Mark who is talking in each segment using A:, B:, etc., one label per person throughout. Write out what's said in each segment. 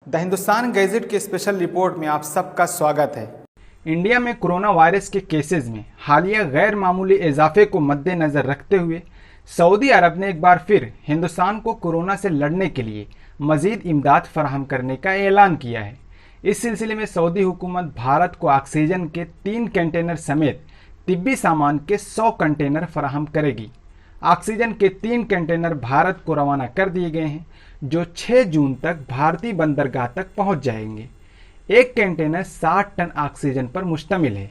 A: The Hindustan gadget के special report में आप सबका स्वागत है।
B: इंडिया में कोरोना वायरस के केसेस में हालिया गैर मामूली इजाफे को मद्देनजर रखते हुए सऊदी अरब ने एक बार फिर हिंदुस्तान को कोरोना से लड़ने के लिए मजीद इमदाद फराहम करने का ऐलान किया है। इस सिलसिले में सऊदी हुकूमत भारत को ऑक्सीजन के 3 कंटेनर समेत तिब्बी सामान के 100 कंटेनर फराहम करेगी। ऑक्सीजन के 3 कंटेनर भारत को रवाना कर दिए गए हैं, जो 6 जून तक भारतीय बंदरगाह तक पहुंच जाएंगे। एक कंटेनर 60 टन ऑक्सीजन पर मुश्तमिल है।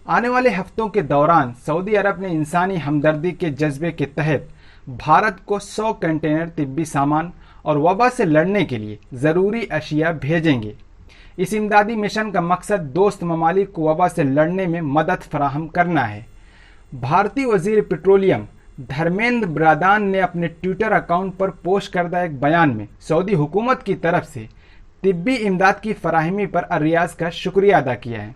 B: आने वाले हफ्तों के दौरान सऊदी अरब ने इंसानी हमदर्दी के जज्बे के तहत भारत को 100 कंटेनर तिब्बी सामान और वबा से लड़ने के लिए ज़रूरी अशिया भेजेंगे। इस इमदादी मिशन का मकसद दोस्त ममालिक को वबा से लड़ने में मदद फराहम करना है। भारतीय वजीर पेट्रोलियम धर्मेंद्र प्रधान ने अपने ट्विटर अकाउंट पर पोस्ट करदा एक बयान में सऊदी हुकूमत की तरफ से तिब्बी इमदाद की फराहमी पर अर्रियाज का शुक्रिया अदा किया है।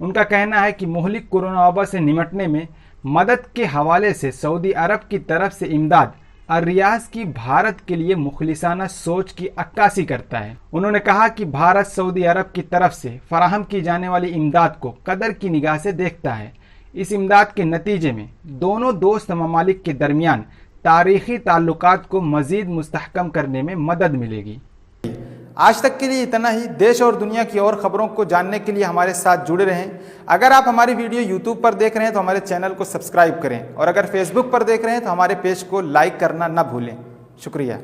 B: उनका कहना है कि मुहलिक कोरोना वबा से निमटने में मदद के हवाले से सऊदी अरब की तरफ से इमदाद अर्रियाज की भारत के लिए मुखलिसाना सोच की अक्कासी करता है। उन्होंने कहा कि भारत सऊदी अरब की तरफ से फराहम की जाने वाली इमदाद को कदर की निगाह से देखता है। इस इमदाद के नतीजे में दोनों दोस्त ममालिक के दरमियान तारीखी ताल्लुकात को मजीद मुस्तहकम करने में मदद मिलेगी।
A: आज तक के लिए इतना ही। देश और दुनिया की और खबरों को जानने के लिए हमारे साथ जुड़े रहें। अगर आप हमारी वीडियो यूट्यूब पर देख रहे हैं तो हमारे चैनल को सब्सक्राइब करें, और अगर फेसबुक पर देख रहे हैं तो हमारे पेज को लाइक करना न भूलें। शुक्रिया।